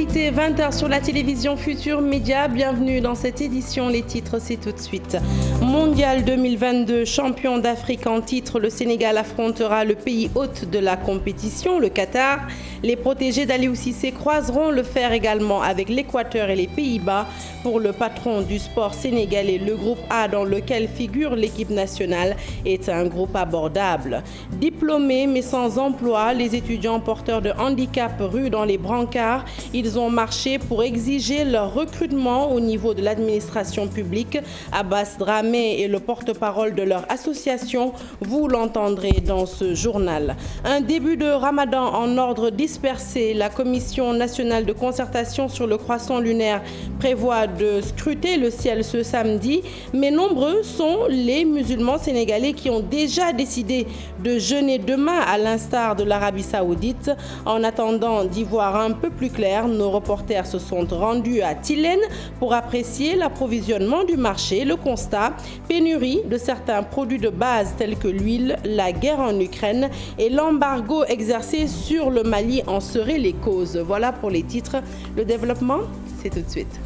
Actualité 20h sur la télévision Futur Média. Bienvenue dans cette édition. Les titres, c'est tout de suite. Mondial 2022, champion d'Afrique en titre, le Sénégal affrontera le pays hôte de la compétition, le Qatar. Les protégés d'Aliou Cissé croiseront le fer également avec l'Équateur et les Pays-Bas. Pour le patron du sport sénégalais, le groupe A dans lequel figure l'équipe nationale est un groupe abordable. Diplômés mais sans emploi, les étudiants porteurs de handicap ruent dans les brancards. Ils ont marché pour exiger leur recrutement au niveau de l'administration publique. Abbas Dramé est le porte-parole de leur association. Vous l'entendrez dans ce journal. Un début de Ramadan en ordre dispersé. La Commission nationale de concertation sur le croissant lunaire prévoit de scruter le ciel ce samedi. Mais nombreux sont les musulmans sénégalais qui ont déjà décidé de jeûner demain à l'instar de l'Arabie Saoudite. En attendant d'y voir un peu plus clair, nos reporters se sont rendus à Tilène pour apprécier l'approvisionnement du marché. Le constat, pénurie de certains produits de base tels que l'huile, la guerre en Ukraine et l'embargo exercé sur le Mali en seraient les causes. Voilà pour les titres. Le développement, c'est tout de suite.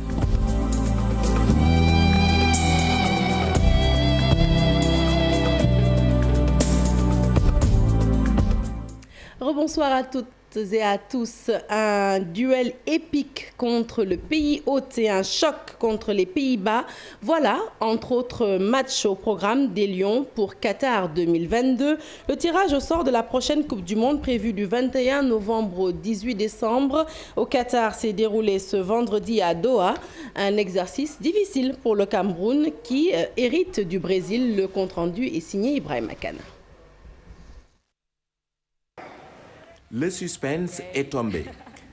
Rebonsoir à toutes et à tous. Un duel épique contre le pays hôte et un choc contre les Pays-Bas. Voilà, entre autres matchs au programme des Lions pour Qatar 2022. Le tirage au sort de la prochaine Coupe du Monde prévue du 21 novembre au 18 décembre au Qatar s'est déroulé ce vendredi à Doha. Un exercice difficile pour le Cameroun qui hérite du Brésil. Le compte-rendu est signé Ibrahim Akane. Le suspense est tombé.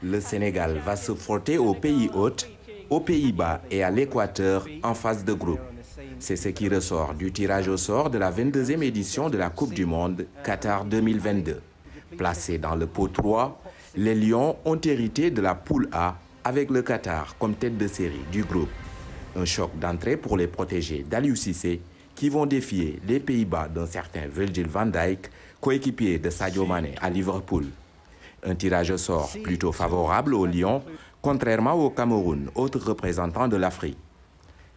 Le Sénégal va se frotter aux pays hôtes, aux Pays-Bas et à l'Équateur en phase de groupe. C'est ce qui ressort du tirage au sort de la 22e édition de la Coupe du Monde Qatar 2022. Placés dans le pot 3, les Lions ont hérité de la poule A avec le Qatar comme tête de série du groupe. Un choc d'entrée pour les protégés d'Aliou Cissé qui vont défier les Pays-Bas d'un certain Virgil van Dijk, coéquipier de Sadio Mané à Liverpool. Un tirage au sort plutôt favorable aux Lions, contrairement au Cameroun, autre représentant de l'Afrique.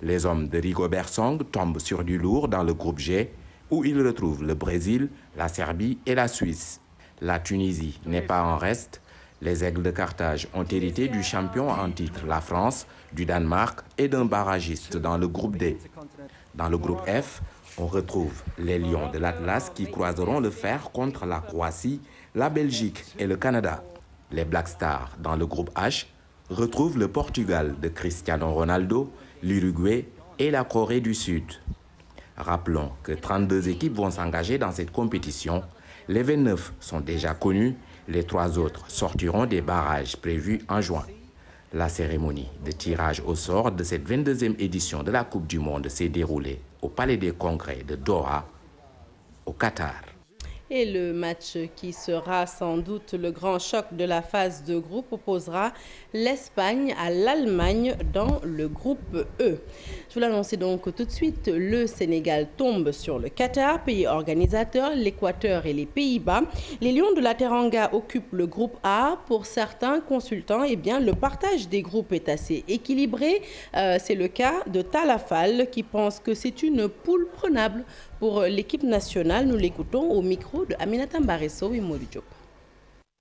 Les hommes de Rigobert Song tombent sur du lourd dans le groupe G, où ils retrouvent le Brésil, la Serbie et la Suisse. La Tunisie n'est pas en reste. Les Aigles de Carthage ont hérité du champion en titre, la France, du Danemark et d'un barragiste dans le groupe D. Dans le groupe F, on retrouve les Lions de l'Atlas qui croiseront le fer contre la Croatie, la Belgique et le Canada. Les Black Stars dans le groupe H retrouvent le Portugal de Cristiano Ronaldo, l'Uruguay et la Corée du Sud. Rappelons que 32 équipes vont s'engager dans cette compétition. Les 29 sont déjà connus, les 3 autres sortiront des barrages prévus en juin. La cérémonie de tirage au sort de cette 22e édition de la Coupe du Monde s'est déroulée au Palais des Congrès de Doha, au Qatar. Et le match qui sera sans doute le grand choc de la phase de groupe opposera l'Espagne à l'Allemagne dans le groupe E. Je vous l'annonce donc tout de suite, le Sénégal tombe sur le Qatar, pays organisateur, l'Équateur et les Pays-Bas. Les Lions de la Teranga occupent le groupe A. Pour certains consultants, le partage des groupes est assez équilibré. C'est le cas de Talafal qui pense que c'est une poule prenable pour l'équipe nationale. Nous l'écoutons au micro de Aminata Mbaresso et Mori Diop.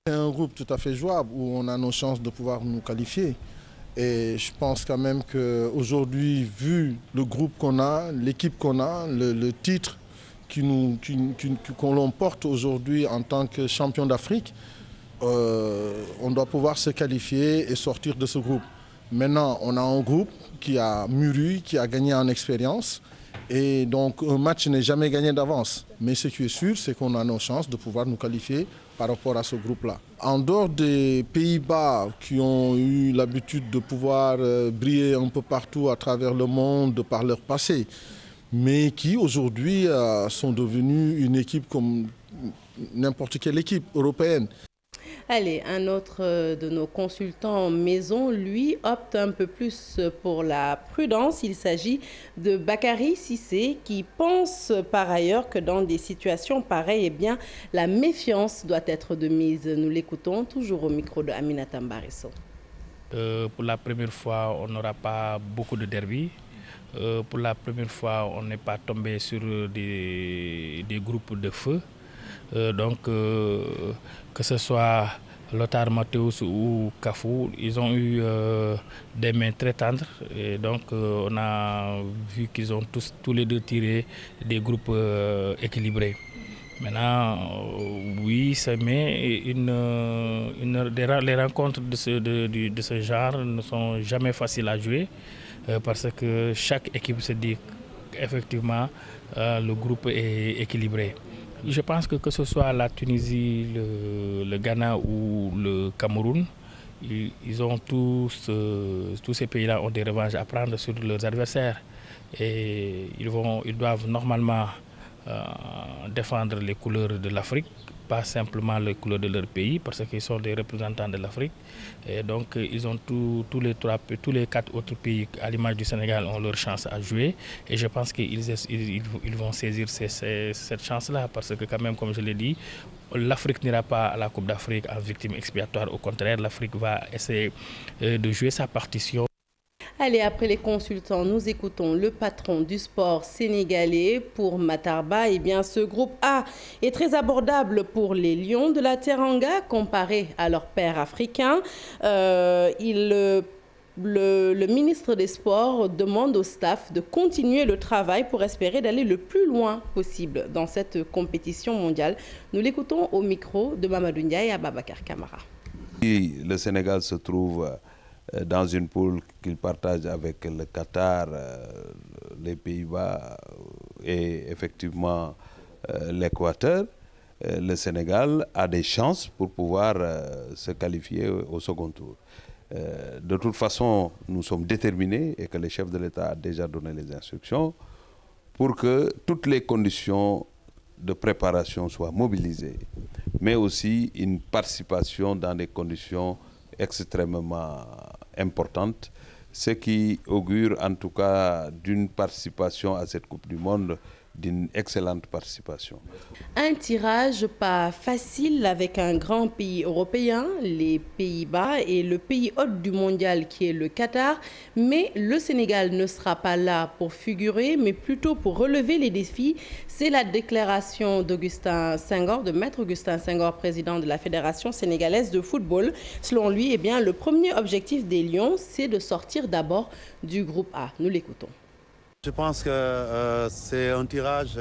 C'est un groupe tout à fait jouable où on a nos chances de pouvoir nous qualifier. Et je pense quand même qu'aujourd'hui, vu le groupe qu'on a, l'équipe qu'on a, le titre qu'on l'emporte aujourd'hui en tant que champion d'Afrique, on doit pouvoir se qualifier et sortir de ce groupe. Maintenant, on a un groupe qui a mûri, qui a gagné en expérience. Et donc, un match n'est jamais gagné d'avance. Mais ce qui est sûr, c'est qu'on a nos chances de pouvoir nous qualifier par rapport à ce groupe-là. En dehors des Pays-Bas qui ont eu l'habitude de pouvoir briller un peu partout à travers le monde par leur passé, mais qui aujourd'hui sont devenus une équipe comme n'importe quelle équipe européenne. Allez, un autre de nos consultants maison, lui, opte un peu plus pour la prudence. Il s'agit de Bakary Cissé qui pense par ailleurs que dans des situations pareilles, la méfiance doit être de mise. Nous l'écoutons toujours au micro de Aminata Mbaresso. Pour la première fois, on n'aura pas beaucoup de derby. Pour la première fois, on n'est pas tombé sur des groupes de feu. Que ce soit Lothar Matthäus ou Cafu, ils ont eu des mains très tendres. Et donc, on a vu qu'ils ont tous les deux tiré des groupes équilibrés. Maintenant, oui, mais les rencontres de ce genre ne sont jamais faciles à jouer parce que chaque équipe se dit qu'effectivement le groupe est équilibré. Je pense que ce soit la Tunisie, le Ghana ou le Cameroun, ils ont tous ces pays-là ont des revanches à prendre sur leurs adversaires et ils doivent normalement défendre les couleurs de l'Afrique, pas simplement les couleurs de leur pays, parce qu'ils sont des représentants de l'Afrique. Et donc, ils ont tous les 4 autres pays, à l'image du Sénégal, ont leur chance à jouer. Et je pense qu'ils vont saisir cette chance-là, parce que quand même, comme je l'ai dit, l'Afrique n'ira pas à la Coupe d'Afrique en victime expiatoire. Au contraire, l'Afrique va essayer de jouer sa partition. Allez, après les consultants, nous écoutons le patron du sport sénégalais pour Matarba. Eh bien, ce groupe A est très abordable pour les Lions de la Teranga comparé à leurs pairs africains. Le ministre des Sports demande au staff de continuer le travail pour espérer d'aller le plus loin possible dans cette compétition mondiale. Nous l'écoutons au micro de Mamadou Ndiaye et Ababacar Camara. Le Sénégal se trouve dans une poule qu'il partage avec le Qatar, les Pays-Bas et effectivement l'Équateur. Le Sénégal a des chances pour pouvoir se qualifier au second tour. De toute façon, nous sommes déterminés et que le chef de l'État a déjà donné les instructions pour que toutes les conditions de préparation soient mobilisées, mais aussi une participation dans des conditions extrêmement importante, ce qui augure en tout cas d'une participation à cette Coupe du Monde, d'une excellente participation. Un tirage pas facile avec un grand pays européen, les Pays-Bas, et le pays hôte du mondial qui est le Qatar. Mais le Sénégal ne sera pas là pour figurer, mais plutôt pour relever les défis. C'est la déclaration d'Augustin Senghor, de Maître Augustin Senghor, président de la Fédération sénégalaise de football. Selon lui, eh bien, le premier objectif des Lions, c'est de sortir d'abord du groupe A. Nous l'écoutons. Je pense que c'est un tirage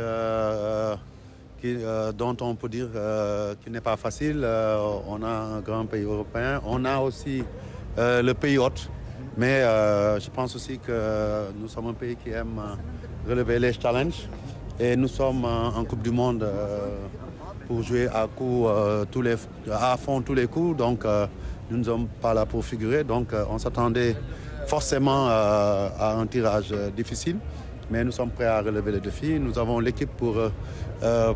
dont on peut dire qu'il n'est pas facile. On a un grand pays européen, on a aussi le pays hôte, mais je pense aussi que nous sommes un pays qui aime relever les challenges et nous sommes en Coupe du Monde pour jouer à fond tous les coups, donc nous ne sommes pas là pour figurer, donc on s'attendait forcément à un tirage difficile, mais nous sommes prêts à relever le défi. Nous avons l'équipe pour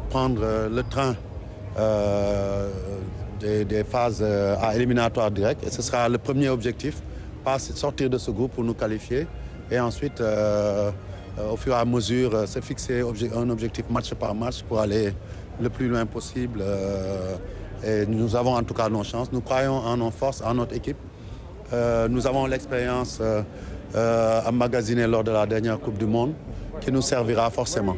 prendre le train des phases à éliminatoire direct. Et ce sera le premier objectif, sortir de ce groupe pour nous qualifier. Et ensuite, au fur et à mesure, se fixer un objectif match par match pour aller le plus loin possible. Et nous avons en tout cas nos chances. Nous croyons en nos forces, en notre équipe. Nous avons l'expérience emmagasinée lors de la dernière Coupe du Monde qui nous servira forcément.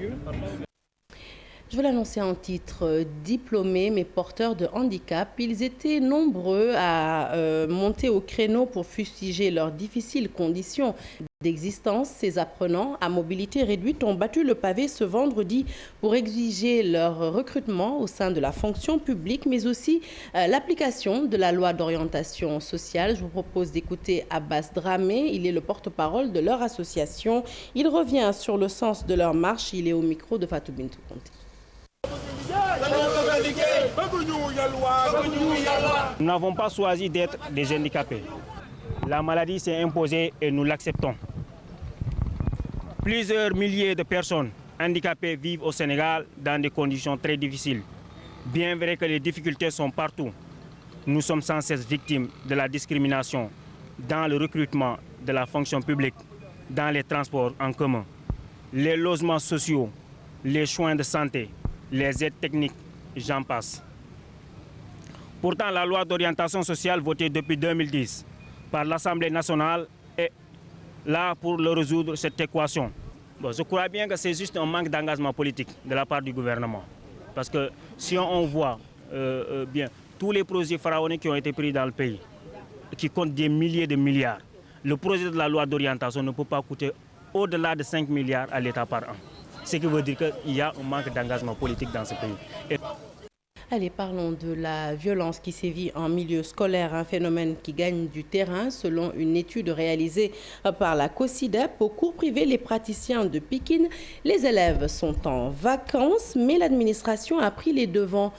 Je vais l'annoncer en titre, diplômés mais porteurs de handicap. Ils étaient nombreux à monter au créneau pour fustiger leurs difficiles conditions d'existence. Ces apprenants à mobilité réduite ont battu le pavé ce vendredi pour exiger leur recrutement au sein de la fonction publique, mais aussi l'application de la loi d'orientation sociale. Je vous propose d'écouter Abbas Dramé. Il est le porte-parole de leur association. Il revient sur le sens de leur marche. Il est au micro de Fatou Bintou Conté. Nous n'avons pas choisi d'être des handicapés. La maladie s'est imposée et nous l'acceptons. Plusieurs milliers de personnes handicapées vivent au Sénégal dans des conditions très difficiles. Bien vrai que les difficultés sont partout, nous sommes sans cesse victimes de la discrimination dans le recrutement de la fonction publique, dans les transports en commun, les logements sociaux, les soins de santé, les aides techniques, j'en passe. Pourtant, la loi d'orientation sociale votée depuis 2010 par l'Assemblée nationale est là pour le résoudre cette équation. Bon, je crois bien que c'est juste un manque d'engagement politique de la part du gouvernement. Parce que si on voit bien tous les projets pharaoniques qui ont été pris dans le pays, qui comptent des milliers de milliards, le projet de la loi d'orientation ne peut pas coûter au-delà de 5 milliards à l'État par an. Ce qui veut dire qu'il y a un manque d'engagement politique dans ce pays. Allez, parlons de la violence qui sévit en milieu scolaire, un phénomène qui gagne du terrain. Selon une étude réalisée par la COSIDEP, au cours privé, les praticiens de Pikine, les élèves sont en vacances, mais l'administration a pris les devants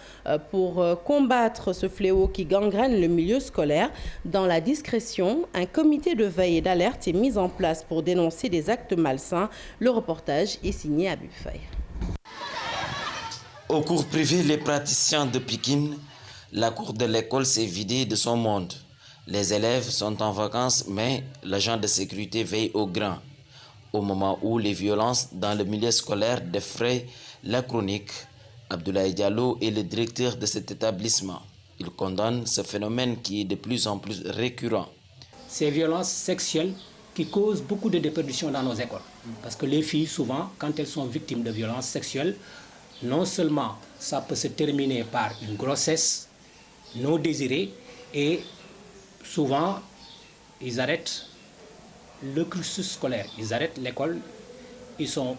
pour combattre ce fléau qui gangrène le milieu scolaire. Dans la discrétion, un comité de veille et d'alerte est mis en place pour dénoncer des actes malsains. Le reportage est signé à Buffay. Au cours privé, les praticiens de Pikine, la cour de l'école s'est vidée de son monde. Les élèves sont en vacances, mais l'agent de sécurité veille au grain. Au moment où les violences dans le milieu scolaire défraient la chronique, Abdoulaye Diallo est le directeur de cet établissement. Il condamne ce phénomène qui est de plus en plus récurrent. Ces violences sexuelles qui causent beaucoup de déperdition dans nos écoles. Parce que les filles, souvent, quand elles sont victimes de violences sexuelles, non seulement ça peut se terminer par une grossesse non désirée et souvent ils arrêtent le cursus scolaire, ils arrêtent l'école, ils sont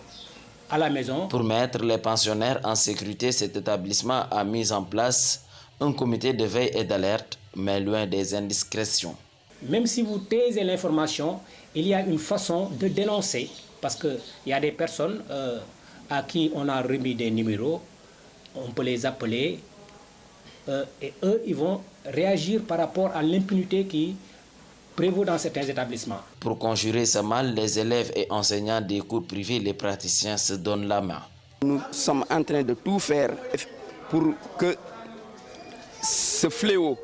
à la maison. Pour mettre les pensionnaires en sécurité, cet établissement a mis en place un comité de veille et d'alerte, mais loin des indiscrétions. Même si vous taisez l'information, il y a une façon de dénoncer parce qu'il y a des personnes à qui on a remis des numéros, on peut les appeler et eux, ils vont réagir par rapport à l'impunité qui prévaut dans certains établissements. Pour conjurer ce mal, les élèves et enseignants des cours privés, les praticiens se donnent la main. Nous sommes en train de tout faire pour que ce fléau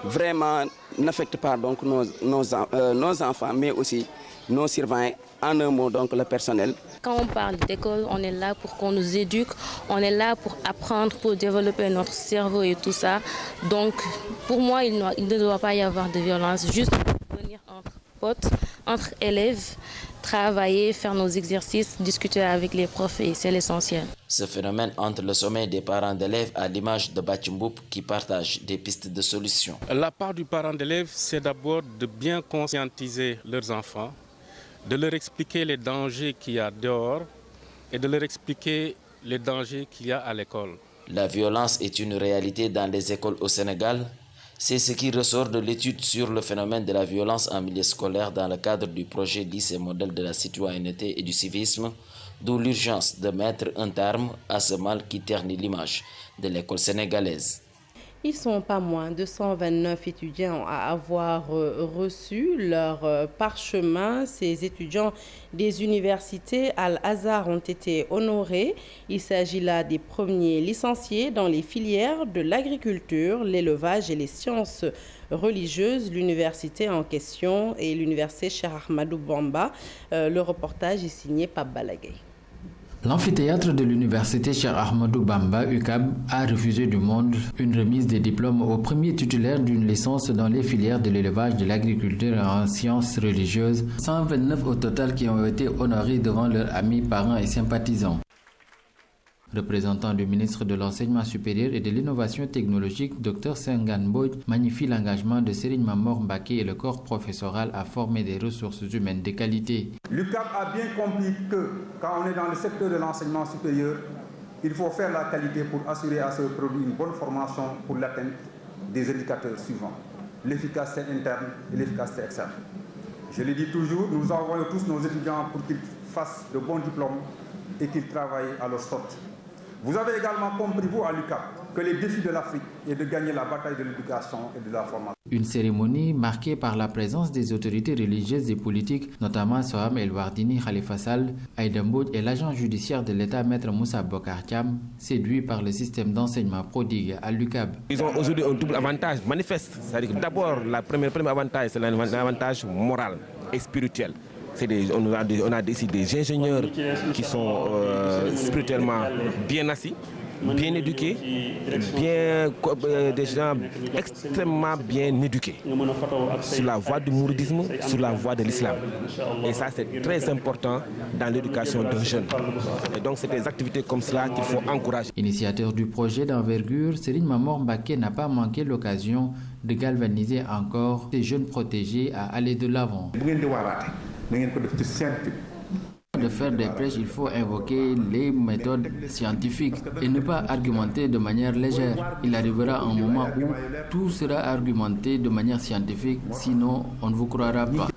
vraiment n'affecte pas donc nos enfants, mais aussi nos surveillants, en un mot donc le personnel. Quand on parle d'école, on est là pour qu'on nous éduque, on est là pour apprendre, pour développer notre cerveau et tout ça. Donc pour moi, il ne doit pas y avoir de violence, juste venir entre potes, entre élèves, travailler, faire nos exercices, discuter avec les profs et c'est l'essentiel. Ce phénomène entre le sommeil des parents d'élèves à l'image de Bachimboub qui partagent des pistes de solutions. La part du parent d'élève, c'est d'abord de bien conscientiser leurs enfants, de leur expliquer les dangers qu'il y a dehors et de leur expliquer les dangers qu'il y a à l'école. La violence est une réalité dans les écoles au Sénégal. C'est ce qui ressort de l'étude sur le phénomène de la violence en milieu scolaire dans le cadre du projet lycée modèle de la citoyenneté et du civisme, d'où l'urgence de mettre un terme à ce mal qui ternit l'image de l'école sénégalaise. Ils ne sont pas moins de 129 étudiants à avoir reçu leur parchemin. Ces étudiants des universités Al-Azhar ont été honorés. Il s'agit là des premiers licenciés dans les filières de l'agriculture, l'élevage et les sciences religieuses. L'université en question est l'université Cheikh Ahmadou Bamba. Le reportage est signé par Balagay. L'amphithéâtre de l'université Cheikh Ahmadou Bamba, UCAB, a refusé du monde une remise des diplômes aux premiers titulaires d'une licence dans les filières de l'élevage, de l'agriculture et en sciences religieuses. 129 au total qui ont été honorés devant leurs amis, parents et sympathisants. Représentant du ministre de l'Enseignement supérieur et de l'Innovation technologique, Dr Senghane Mbodj, magnifie l'engagement de Serigne Mamor Mbacké et le corps professoral à former des ressources humaines de qualité. L'UCAB a bien compris que quand on est dans le secteur de l'enseignement supérieur, il faut faire la qualité pour assurer à ce produit une bonne formation pour l'atteinte des indicateurs suivants, l'efficacité interne et l'efficacité externe. Je le dis toujours, nous envoyons tous nos étudiants pour qu'ils fassent de bons diplômes et qu'ils travaillent à leur sortie. Vous avez également compris, vous, à l'UCAB, que les défis de l'Afrique est de gagner la bataille de l'éducation et de la formation. Une cérémonie marquée par la présence des autorités religieuses et politiques, notamment Soham El Wardini Khalifa Sall, Aïda Mbodj et l'agent judiciaire de l'État, Maître Moussa Bokar Thiam, séduits par le système d'enseignement prodigue à l'UCAB. Ils ont aujourd'hui un double avantage manifeste. C'est-à-dire que d'abord, le premier avantage, c'est l'avantage moral et spirituel. On a ici des ingénieurs qui sont spirituellement bien assis, bien éduqués, des gens extrêmement bien éduqués sur la voie du mouridisme, sur la voie de l'islam. Et ça, c'est très important dans l'éducation d'un jeune. Et donc, c'est des activités comme cela qu'il faut encourager. Initiateur du projet d'envergure, Serigne Mamor Mbacké n'a pas manqué l'occasion de galvaniser encore ces jeunes protégés à aller de l'avant. De faire des prêches, il faut invoquer les méthodes scientifiques et ne pas argumenter de manière légère. Il arrivera un moment où tout sera argumenté de manière scientifique, sinon on ne vous croira pas.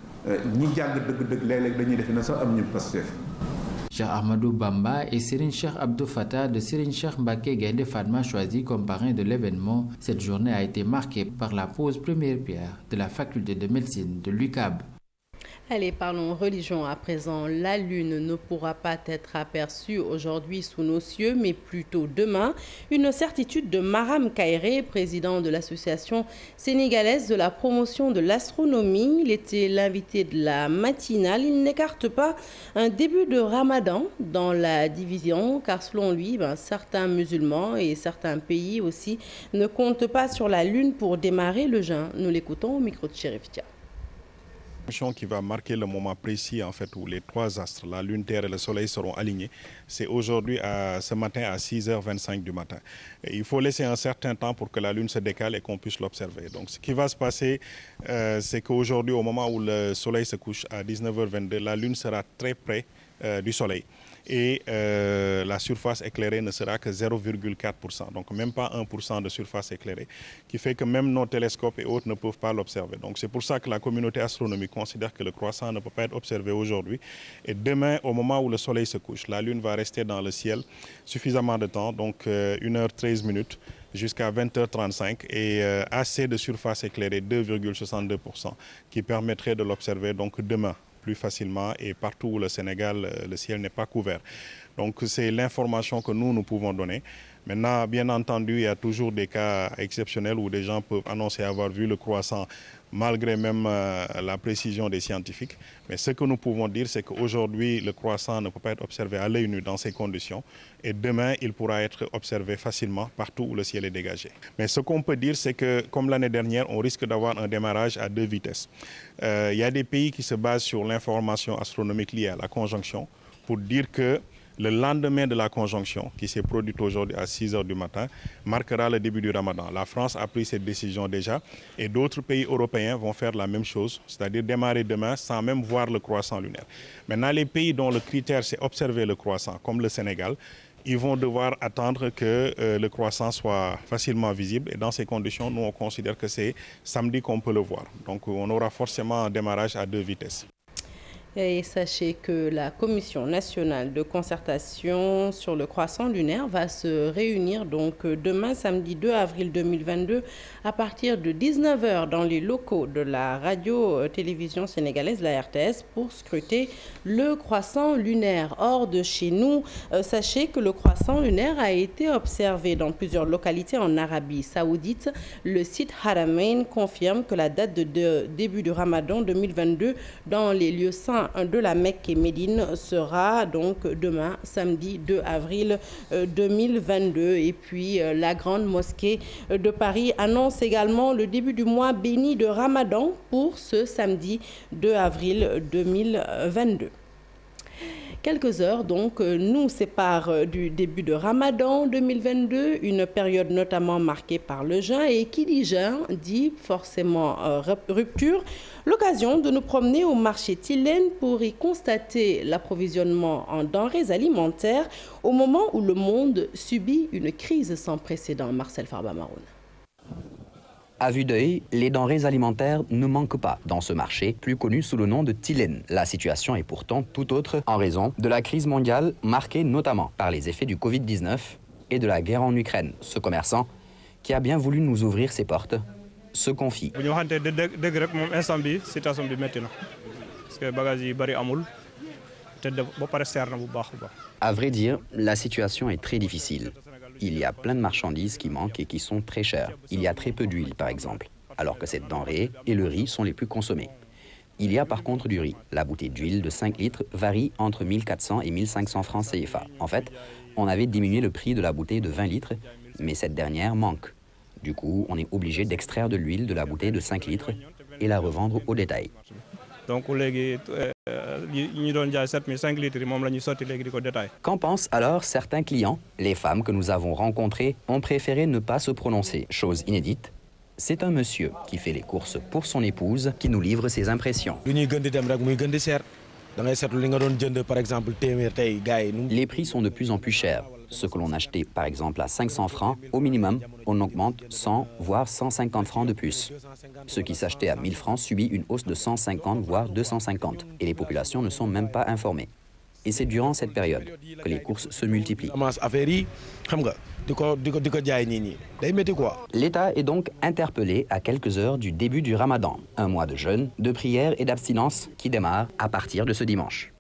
Cheikh Ahmadou Bamba et Serigne Cheikh Abdou Fattah de Serigne Cheikh Mbacké Gaïndé Fatma choisi comme parrain de l'événement. Cette journée a été marquée par la pose première pierre de la faculté de médecine de l'UCAB. Allez, parlons religion à présent. La lune ne pourra pas être aperçue aujourd'hui sous nos cieux, mais plutôt demain. Une certitude de Maram Kairé, président de l'association sénégalaise de la promotion de l'astronomie. Il était l'invité de la matinale. Il n'écarte pas un début de Ramadan dans la division, car selon lui, certains musulmans et certains pays aussi ne comptent pas sur la lune pour démarrer le jeûne. Nous l'écoutons au micro de Chérif Dia. Qui va marquer le moment précis en fait où les trois astres, la lune, terre et le soleil seront alignés. C'est aujourd'hui, ce matin à 6h25 du matin. Et il faut laisser un certain temps pour que la lune se décale et qu'on puisse l'observer. Donc ce qui va se passer, c'est qu'aujourd'hui, au moment où le soleil se couche à 19h22, la lune sera très près du soleil. Et la surface éclairée ne sera que 0,4%, donc même pas 1% de surface éclairée, qui fait que même nos télescopes et autres ne peuvent pas l'observer. Donc c'est pour ça que la communauté astronomique considère que le croissant ne peut pas être observé aujourd'hui. Et demain, au moment où le soleil se couche, la lune va rester dans le ciel suffisamment de temps, donc 1h13 minutes, jusqu'à 20h35 et assez de surface éclairée, 2,62%, qui permettrait de l'observer donc demain plus facilement et partout où le Sénégal, le ciel n'est pas couvert. Donc c'est l'information que nous pouvons donner. Maintenant, bien entendu, il y a toujours des cas exceptionnels où des gens peuvent annoncer avoir vu le croissant malgré même la précision des scientifiques. Mais ce que nous pouvons dire, c'est qu'aujourd'hui, le croissant ne peut pas être observé à l'œil nu dans ces conditions. Et demain, il pourra être observé facilement partout où le ciel est dégagé. Mais ce qu'on peut dire, c'est que, comme l'année dernière, on risque d'avoir un démarrage à 2 vitesses. Il y a des pays qui se basent sur l'information astronomique liée à la conjonction pour dire que le lendemain de la conjonction, qui s'est produite aujourd'hui à 6h du matin, marquera le début du Ramadan. La France a pris cette décision déjà et d'autres pays européens vont faire la même chose, c'est-à-dire démarrer demain sans même voir le croissant lunaire. Maintenant, les pays dont le critère c'est observer le croissant, comme le Sénégal, ils vont devoir attendre que le croissant soit facilement visible. Et dans ces conditions, nous, on considère que c'est samedi qu'on peut le voir. Donc, on aura forcément un démarrage à 2 vitesses. Et sachez que la Commission nationale de concertation sur le croissant lunaire va se réunir donc demain, samedi 2 avril 2022, à partir de 19h dans les locaux de la radio-télévision sénégalaise, la RTS, pour scruter le croissant lunaire. Hors de chez nous, sachez que le croissant lunaire a été observé dans plusieurs localités en Arabie Saoudite. Le site Haramain confirme que la date de début du Ramadan 2022 dans les lieux saints de la Mecque et Médine sera donc demain, samedi 2 avril 2022. Et puis la grande mosquée de Paris annonce également le début du mois béni de Ramadan pour ce samedi 2 avril 2022. Quelques heures donc nous séparent du début de Ramadan 2022, une période notamment marquée par le jeûne, et qui dit jeûne dit forcément rupture. L'occasion de nous promener au marché Tilène pour y constater l'approvisionnement en denrées alimentaires au moment où le monde subit une crise sans précédent. Marcel Farba-Maroun. À vue d'œil, les denrées alimentaires ne manquent pas dans ce marché, plus connu sous le nom de Tilène. La situation est pourtant tout autre en raison de la crise mondiale marquée notamment par les effets du Covid-19 et de la guerre en Ukraine. Ce commerçant, qui a bien voulu nous ouvrir ses portes, se confie. À vrai dire, la situation est très difficile. Il y a plein de marchandises qui manquent et qui sont très chères. Il y a très peu d'huile, par exemple, alors que cette denrée et le riz sont les plus consommés. Il y a par contre du riz. La bouteille d'huile de 5 litres varie entre 1400 et 1500 francs CFA. En fait, on avait diminué le prix de la bouteille de 20 litres, mais cette dernière manque. Du coup, on est obligé d'extraire de l'huile de la bouteille de 5 litres et la revendre au détail. Qu'en pensent alors certains clients? Les femmes que nous avons rencontrées ont préféré ne pas se prononcer. Chose inédite, c'est un monsieur qui fait les courses pour son épouse qui nous livre ses impressions. Les prix sont de plus en plus chers. Ce que l'on achetait par exemple à 500 francs, au minimum, on augmente 100 voire 150 francs de plus. Ce qui s'achetait à 1000 francs subit une hausse de 150 voire 250 et les populations ne sont même pas informées. Et c'est durant cette période que les courses se multiplient. L'État est donc interpellé à quelques heures du début du Ramadan, un mois de jeûne, de prière et d'abstinence qui démarre à partir de ce dimanche.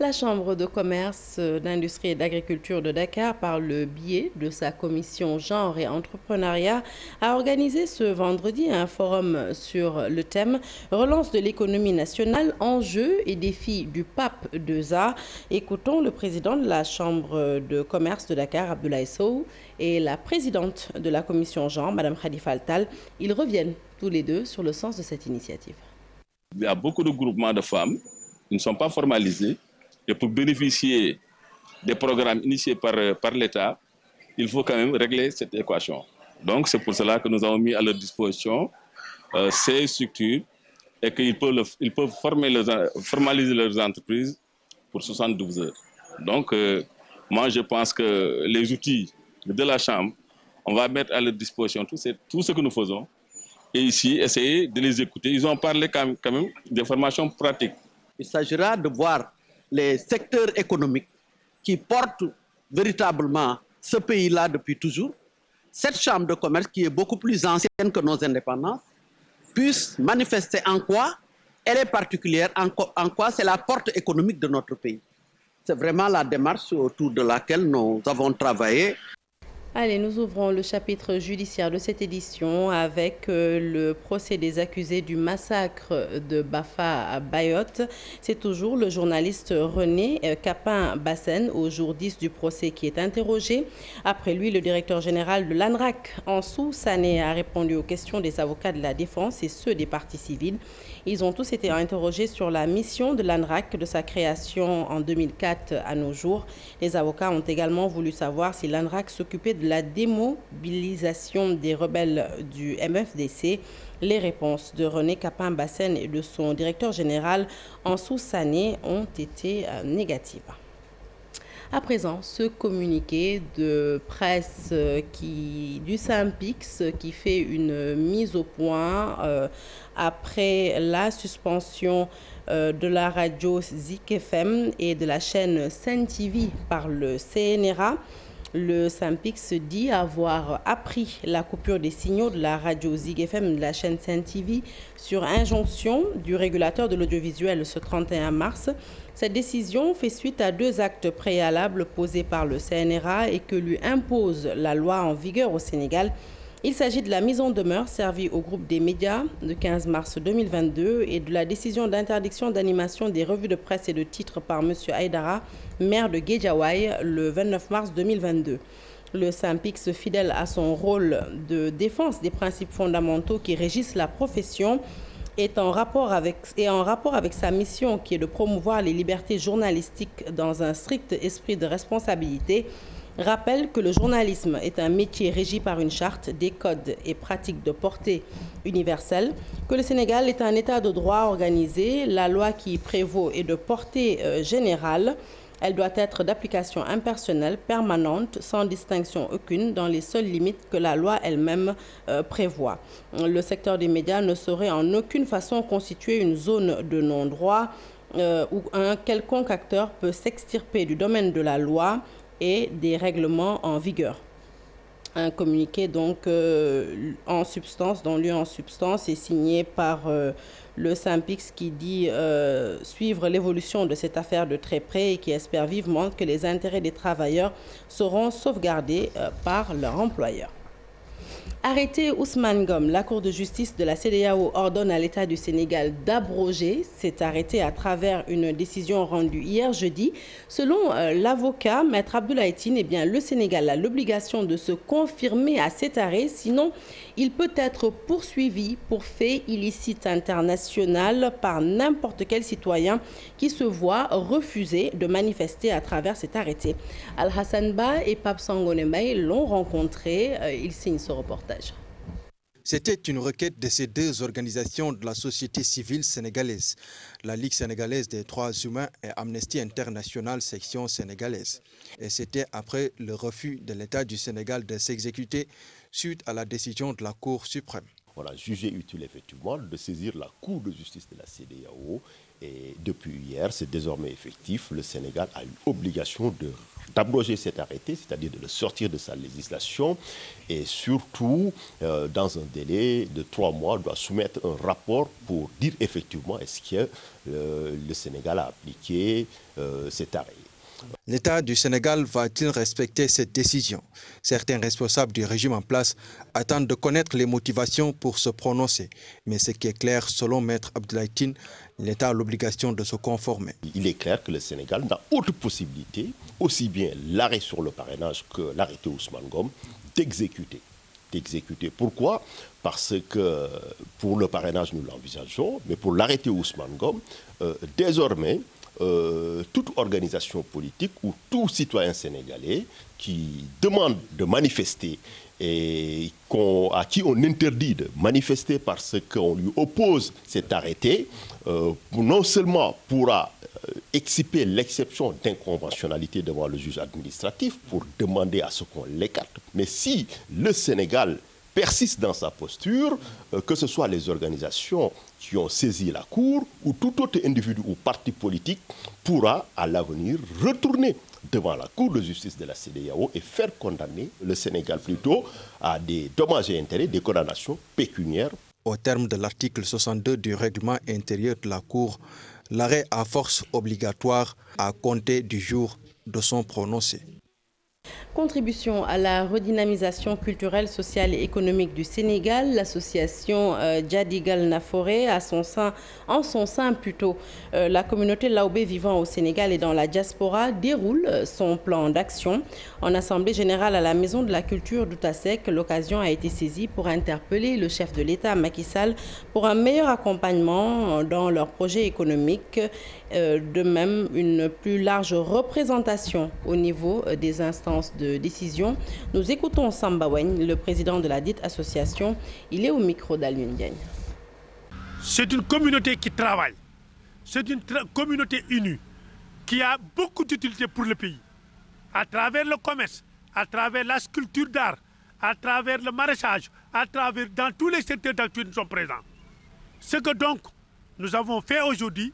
La Chambre de commerce, d'industrie et d'agriculture de Dakar, par le biais de sa commission genre et entrepreneuriat, a organisé ce vendredi un forum sur le thème « Relance de l'économie nationale, enjeux et défis du pape II-A ». Écoutons le président de la Chambre de commerce de Dakar, Abdoulaye Sow, et la présidente de la commission genre, Mme Khadifa Altal. Ils reviennent tous les deux sur le sens de cette initiative. Il y a beaucoup de groupements de femmes qui ne sont pas formalisés. Et pour bénéficier des programmes initiés par l'État, il faut quand même régler cette équation. Donc c'est pour cela que nous avons mis à leur disposition ces structures et qu'ils peuvent formaliser leurs entreprises pour 72 heures. Donc moi je pense que les outils de la Chambre, on va mettre à leur disposition tout ce que nous faisons. Et ici, essayer de les écouter. Ils ont parlé quand même des formations pratiques. Il s'agira de voir les secteurs économiques qui portent véritablement ce pays-là depuis toujours, cette chambre de commerce qui est beaucoup plus ancienne que nos indépendances, puisse manifester en quoi elle est particulière, en quoi c'est la porte économique de notre pays. C'est vraiment la démarche autour de laquelle nous avons travaillé. Allez, nous ouvrons le chapitre judiciaire de cette édition avec le procès des accusés du massacre de Bafa à Bayotte. C'est toujours le journaliste René Capin-Bassène, au jour 10 du procès, qui est interrogé. Après lui, le directeur général de l'ANRAC, Ansou Sané, a répondu aux questions des avocats de la défense et ceux des parties civiles. Ils ont tous été interrogés sur la mission de l'ANRAC de sa création en 2004 à nos jours. Les avocats ont également voulu savoir si l'ANRAC s'occupait de la démobilisation des rebelles du MFDC. Les réponses de René Capin-Bassène et de son directeur général Ansou Sané ont été négatives. À présent, ce communiqué de presse du SYNPICS qui fait une mise au point après la suspension de la radio Zik FM et de la chaîne Sen TV par le CNRA. Le SYNPICS dit avoir appris la coupure des signaux de la radio Zig FM et de la chaîne Sen TV sur injonction du régulateur de l'audiovisuel ce 31 mars. Cette décision fait suite à 2 actes préalables posés par le CNRA et que lui impose la loi en vigueur au Sénégal. Il s'agit de la mise en demeure servie au groupe des médias le 15 mars 2022 et de la décision d'interdiction d'animation des revues de presse et de titres par M. Aïdara, maire de Guédiawaye, le 29 mars 2022. Le SYNPICS, fidèle à son rôle de défense des principes fondamentaux qui régissent la profession, est en rapport avec sa mission qui est de promouvoir les libertés journalistiques dans un strict esprit de responsabilité, rappelle que le journalisme est un métier régi par une charte, des codes et pratiques de portée universelle, que le Sénégal est un état de droit organisé, la loi qui y prévaut est de portée générale. Elle doit être d'application impersonnelle, permanente, sans distinction aucune, dans les seules limites que la loi elle-même prévoit. Le secteur des médias ne saurait en aucune façon constituer une zone de non-droit où un quelconque acteur peut s'extirper du domaine de la loi et des règlements en vigueur. Un communiqué donc en substance, dont lieu en substance, est signé par le SYNPICS qui dit suivre l'évolution de cette affaire de très près et qui espère vivement que les intérêts des travailleurs seront sauvegardés par leur employeur. Arrêté Ousmane Ngom, la Cour de justice de la CEDEAO ordonne à l'État du Sénégal d'abroger cet arrêté à travers une décision rendue hier jeudi. Selon l'avocat Maître Abdoulaye Tine, eh bien, le Sénégal a l'obligation de se confirmer à cet arrêt, sinon il peut être poursuivi pour fait illicite international par n'importe quel citoyen qui se voit refuser de manifester à travers cet arrêté. Al-Hassan Ba et Pape Sangone Mbaye l'ont rencontré. Ils signent ce reportage. C'était une requête de ces deux organisations de la société civile sénégalaise, la Ligue sénégalaise des droits humains et Amnesty International section sénégalaise. Et c'était après le refus de l'État du Sénégal de s'exécuter suite à la décision de la Cour suprême. On a jugé utile effectivement de saisir la Cour de justice de la CEDEAO et depuis hier, c'est désormais effectif. Le Sénégal a eu obligation d'abroger cet arrêté, c'est-à-dire de le sortir de sa législation et surtout, dans un délai de 3 mois, doit soumettre un rapport pour dire effectivement est-ce que le Sénégal a appliqué cet arrêt. L'État du Sénégal va-t-il respecter cette décision? Certains responsables du régime en place attendent de connaître les motivations pour se prononcer. Mais ce qui est clair, selon Maître Abdoulaye Tine, l'État a l'obligation de se conformer. Il est clair que le Sénégal n'a autre possibilité, aussi bien l'arrêt sur le parrainage que l'arrêté Ousmane Ngom, d'exécuter. Pourquoi? Parce que pour le parrainage, nous l'envisageons, mais pour l'arrêté Ousmane Ngom, désormais, toute organisation politique ou tout citoyen sénégalais qui demande de manifester et à qui on interdit de manifester parce qu'on lui oppose cet arrêté, non seulement pourra exciper l'exception d'inconventionnalité devant le juge administratif pour demander à ce qu'on l'écarte, mais si le Sénégal persiste dans sa posture, que ce soit les organisations qui ont saisi la Cour ou tout autre individu ou parti politique pourra à l'avenir retourner devant la Cour de justice de la CEDEAO et faire condamner le Sénégal plutôt à des dommages et intérêts, des condamnations pécuniaires. Au terme de l'article 62 du règlement intérieur de la Cour, l'arrêt a force obligatoire à compter du jour de son prononcé. Contribution à la redynamisation culturelle, sociale et économique du Sénégal, l'association Djadigal Naforé en son sein plutôt. La communauté Laobé vivant au Sénégal et dans la diaspora déroule son plan d'action. En assemblée générale à la Maison de la Culture d'Outasek, l'occasion a été saisie pour interpeller le chef de l'État Macky Sall pour un meilleur accompagnement dans leurs projets économiques. De même, une plus large représentation au niveau des instances de décision. Nous écoutons Samba Weng, le président de la dite association. Il est au micro d'Alioune Diagne. C'est une communauté qui travaille. C'est une communauté unie qui a beaucoup d'utilité pour le pays. À travers le commerce, à travers la sculpture d'art, à travers le maraîchage, dans tous les secteurs d'activité nous sommes présents. Ce que donc nous avons fait aujourd'hui,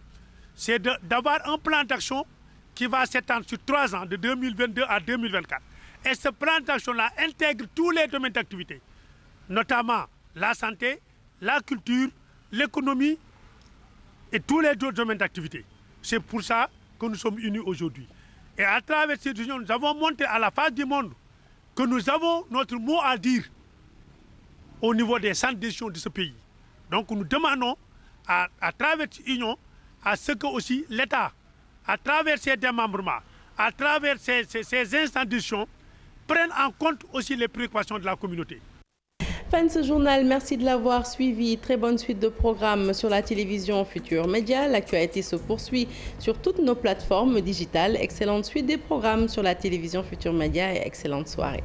c'est d'avoir un plan d'action qui va s'étendre sur 3 ans, de 2022 à 2024. Et ce plan d'action-là intègre tous les domaines d'activité, notamment la santé, la culture, l'économie et tous les autres domaines d'activité. C'est pour ça que nous sommes unis aujourd'hui. Et à travers cette union, nous avons montré à la face du monde que nous avons notre mot à dire au niveau des centres de décision de ce pays. Donc nous demandons à travers cette union à ce que aussi l'État, à travers ses démembrements, à travers ses institutions, prennent en compte aussi les préoccupations de la communauté. Fin de ce journal, merci de l'avoir suivi. Très bonne suite de programmes sur la télévision Futur Média. L'actualité se poursuit sur toutes nos plateformes digitales. Excellente suite des programmes sur la télévision Futur Média et excellente soirée.